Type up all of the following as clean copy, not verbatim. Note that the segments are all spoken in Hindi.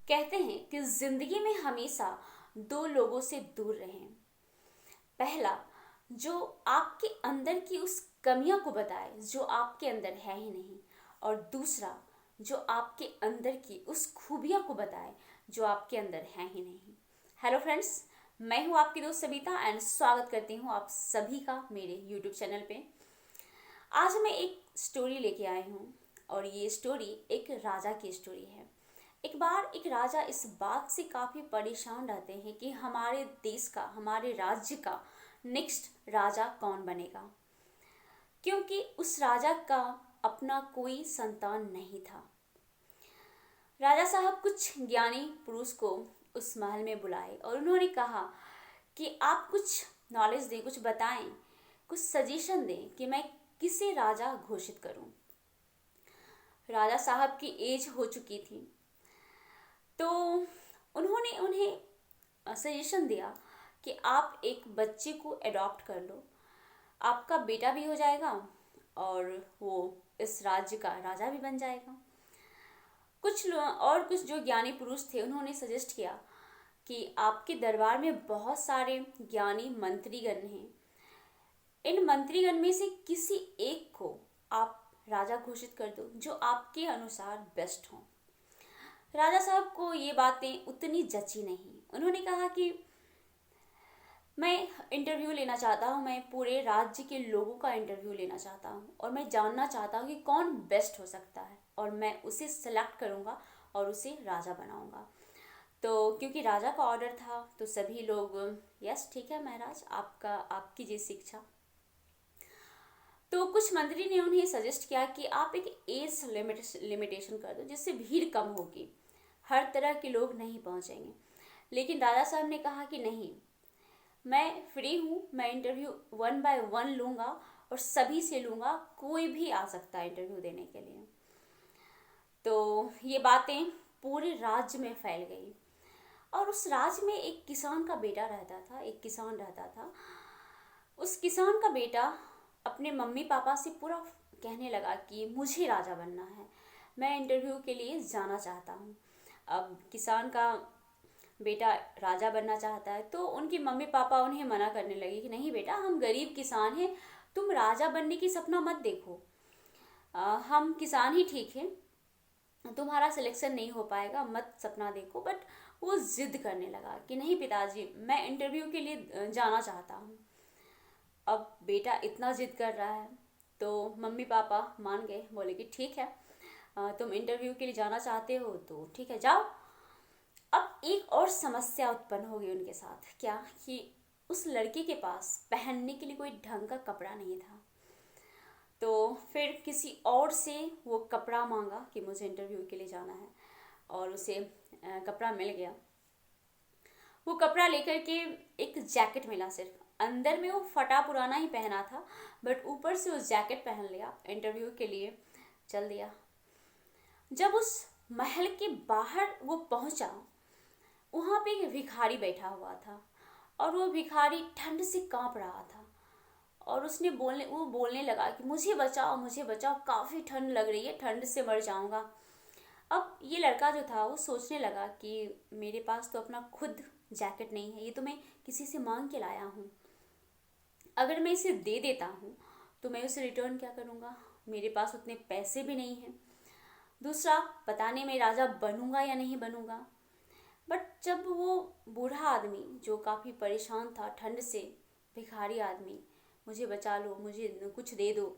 कहते हैं कि जिंदगी में हमेशा दो लोगों से दूर रहें। पहला, जो आपके अंदर की उस कमियों को बताए जो आपके अंदर है ही नहीं, और दूसरा जो आपके अंदर की उस खूबियों को बताए जो आपके अंदर है ही नहीं। हेलो फ्रेंड्स, मैं हूँ आपकी दोस्त सविता एंड स्वागत करती हूँ आप सभी का मेरे यूट्यूब चैनल पे। आज मैं एक स्टोरी लेके आई हूँ और ये स्टोरी एक राजा की स्टोरी है। एक बार एक राजा इस बात से काफ़ी परेशान रहते हैं कि हमारे देश का, हमारे राज्य का नेक्स्ट राजा कौन बनेगा, क्योंकि उस राजा का अपना कोई संतान नहीं था। राजा साहब कुछ ज्ञानी पुरुष को उस महल में बुलाए और उन्होंने कहा कि आप कुछ नॉलेज दें, कुछ बताएं, कुछ सजेशन दें कि मैं किसे राजा घोषित करूं। राजा साहब की एज हो चुकी थी, तो उन्होंने उन्हें सजेशन दिया कि आप एक बच्चे को अडॉप्ट कर लो, आपका बेटा भी हो जाएगा और वो इस राज्य का राजा भी बन जाएगा। कुछ जो ज्ञानी पुरुष थे उन्होंने सजेस्ट किया कि आपके दरबार में बहुत सारे ज्ञानी मंत्रीगण हैं, इन मंत्रीगण में से किसी एक को आप राजा घोषित कर दो जो आपके अनुसार बेस्ट हो। राजा साहब को ये बातें उतनी जची नहीं। उन्होंने कहा कि मैं इंटरव्यू लेना चाहता हूँ, मैं पूरे राज्य के लोगों का इंटरव्यू लेना चाहता हूँ और मैं जानना चाहता हूँ कि कौन बेस्ट हो सकता है और मैं उसे सेलेक्ट करूँगा और उसे राजा बनाऊँगा। तो क्योंकि राजा का ऑर्डर था तो सभी लोग यस ठीक है महाराज, आपकी जैसी इच्छा। तो कुछ मंत्री ने उन्हें सजेस्ट किया कि आप एक एज लिमिटेशन कर दो जिससे भीड़ कम होगी, हर तरह के लोग नहीं पहुंचेंगे। लेकिन राजा साहब ने कहा कि नहीं, मैं फ्री हूँ, मैं इंटरव्यू 1 बाय 1 लूँगा और सभी से लूँगा, कोई भी आ सकता है इंटरव्यू देने के लिए। तो ये बातें पूरे राज्य में फैल गई और उस राज्य में एक किसान का बेटा रहता था, एक किसान रहता था। उस किसान का बेटा अपने मम्मी पापा से पूरा कहने लगा कि मुझे राजा बनना है, मैं इंटरव्यू के लिए जाना चाहता हूँ। अब किसान का बेटा राजा बनना चाहता है तो उनके मम्मी पापा उन्हें मना करने लगे कि नहीं बेटा, हम गरीब किसान हैं, तुम राजा बनने की सपना मत देखो, हम किसान ही ठीक हैं, तुम्हारा सिलेक्शन नहीं हो पाएगा, मत सपना देखो। बट वो जिद करने लगा कि नहीं पिताजी, मैं इंटरव्यू के लिए जाना चाहता हूँ। अब बेटा इतना जिद कर रहा है तो मम्मी पापा मान गए, बोले कि ठीक है, तुम इंटरव्यू के लिए जाना चाहते हो तो ठीक है, जाओ। अब एक और समस्या उत्पन्न हो गई उनके साथ, क्या कि उस लड़के के पास पहनने के लिए कोई ढंग का कपड़ा नहीं था। तो फिर किसी और से वो कपड़ा मांगा कि मुझे इंटरव्यू के लिए जाना है और उसे कपड़ा मिल गया। वो कपड़ा लेकर के एक जैकेट मिला, सिर्फ अंदर में वो फटा पुराना ही पहना था, बट ऊपर से उस जैकेट पहन लिया, इंटरव्यू के लिए चल दिया। जब उस महल के बाहर वो पहुंचा, वहाँ पे एक भिखारी बैठा हुआ था और वो भिखारी ठंड से कांप रहा था और वो बोलने लगा कि मुझे बचाओ, मुझे बचाओ, काफ़ी ठंड लग रही है, ठंड से मर जाऊंगा। अब ये लड़का जो था वो सोचने लगा कि मेरे पास तो अपना खुद जैकेट नहीं है, ये तो मैं किसी से मांग के लाया हूँ, अगर मैं इसे दे देता हूँ तो मैं उसे रिटर्न क्या करूँगा, मेरे पास उतने पैसे भी नहीं हैं, दूसरा पता नहीं मैं राजा बनूंगा या नहीं बनूंगा। बट जब वो बूढ़ा आदमी जो काफ़ी परेशान था ठंड से, भिखारी आदमी, मुझे बचा लो, मुझे कुछ दे दो,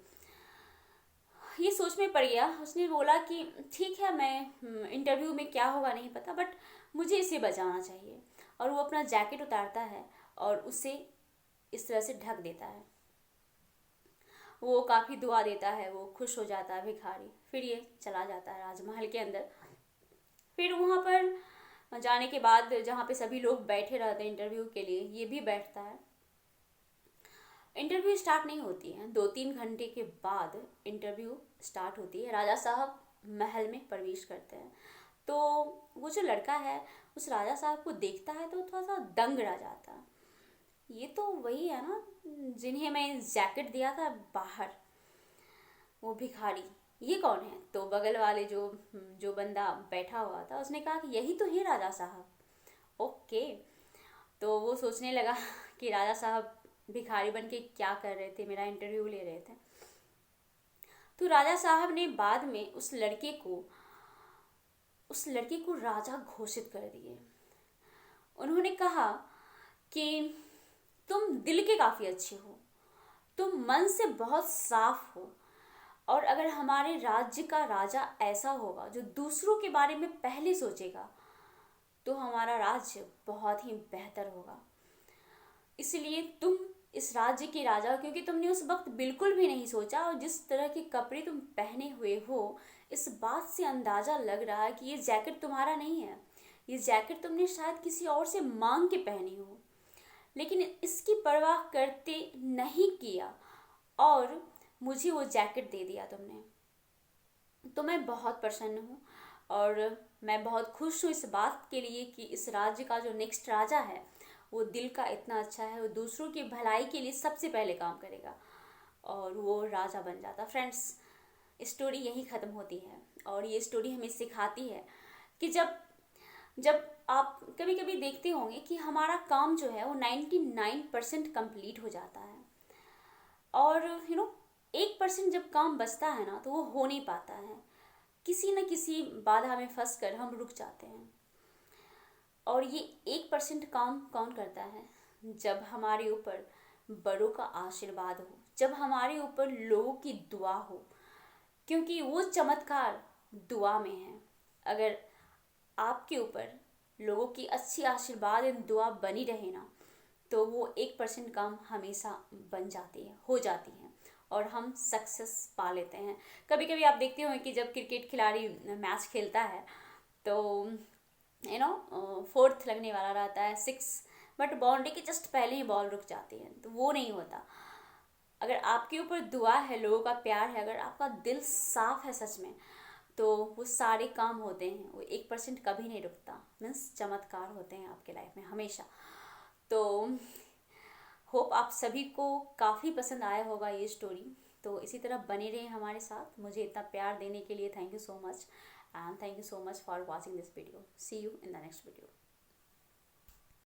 ये सोच में पड़ गया। उसने बोला कि ठीक है, मैं इंटरव्यू में क्या होगा नहीं पता, बट मुझे इसे बचाना चाहिए। और वो अपना जैकेट उतारता है और उसे इस तरह से ढक देता है। वो काफ़ी दुआ देता है, वो खुश हो जाता है भिखारी। फिर ये चला जाता है राजमहल के अंदर। फिर वहाँ पर जाने के बाद जहाँ पे सभी लोग बैठे रहते हैं इंटरव्यू के लिए, ये भी बैठता है। इंटरव्यू स्टार्ट नहीं होती है, 2-3 घंटे के बाद इंटरव्यू स्टार्ट होती है। राजा साहब महल में प्रवेश करते हैं तो वो जो लड़का है उस राजा साहब को देखता है तो थोड़ा सा दंग रह जाता है। ये तो वही है ना जिन्हें मैं जैकेट दिया था बाहर, वो भिखारी, ये कौन है? तो बगल वाले जो जो बंदा बैठा हुआ था उसने कहा कि यही तो है राजा साहब। ओके। तो वो सोचने लगा कि राजा साहब भिखारी बन के क्या कर रहे थे, मेरा इंटरव्यू ले रहे थे। तो राजा साहब ने बाद में उस लड़के को राजा घोषित कर दिए। उन्होंने कहा कि तुम दिल के काफ़ी अच्छे हो, तुम मन से बहुत साफ हो, और अगर हमारे राज्य का राजा ऐसा होगा जो दूसरों के बारे में पहले सोचेगा तो हमारा राज्य बहुत ही बेहतर होगा। इसलिए तुम इस राज्य के राजा हो, क्योंकि तुमने उस वक्त बिल्कुल भी नहीं सोचा, और जिस तरह के कपड़े तुम पहने हुए हो इस बात से अंदाजा लग रहा है कि ये जैकेट तुम्हारा नहीं है, ये जैकेट तुमने शायद किसी और से मांग के पहनी हो, लेकिन इसकी परवाह करते नहीं किया और मुझे वो जैकेट दे दिया तुमने। तो मैं बहुत प्रसन्न हूँ और मैं बहुत खुश हूँ इस बात के लिए कि इस राज्य का जो नेक्स्ट राजा है वो दिल का इतना अच्छा है, वो दूसरों की भलाई के लिए सबसे पहले काम करेगा और वो राजा बन जाता। फ्रेंड्स, स्टोरी यहीं ख़त्म होती है और ये स्टोरी हमें सिखाती है कि जब जब आप कभी कभी देखते होंगे कि हमारा काम जो है वो 99% कंप्लीट हो जाता है और 1% जब काम बचता है ना तो वो हो नहीं पाता है, किसी न किसी बाधा में फंस कर हम रुक जाते हैं। और ये 1% काम कौन करता है? जब हमारे ऊपर बड़ों का आशीर्वाद हो, जब हमारे ऊपर लोगों की दुआ हो, क्योंकि वो चमत्कार दुआ में है। अगर आपके ऊपर लोगों की अच्छी आशीर्वाद एवं दुआ बनी रहे ना तो वो 1% काम हमेशा बन जाती है, हो जाती है और हम सक्सेस पा लेते हैं। कभी कभी आप देखते होंगे कि जब क्रिकेट खिलाड़ी मैच खेलता है तो फोर्थ लगने वाला रहता है, 6, बट बाउंड्री के जस्ट पहले ही बॉल रुक जाती है, तो वो नहीं होता। अगर आपके ऊपर दुआ है, लोगों का प्यार है, अगर आपका दिल साफ है सच में, तो वो सारे काम होते हैं, वो 1% कभी नहीं रुकता। मीन्स चमत्कार होते हैं आपके लाइफ में हमेशा। तो होप आप सभी को काफ़ी पसंद आया होगा ये स्टोरी। तो इसी तरह बने रहें हमारे साथ। मुझे इतना प्यार देने के लिए thank you so much, and thank you so much for watching this video. See you in the next video.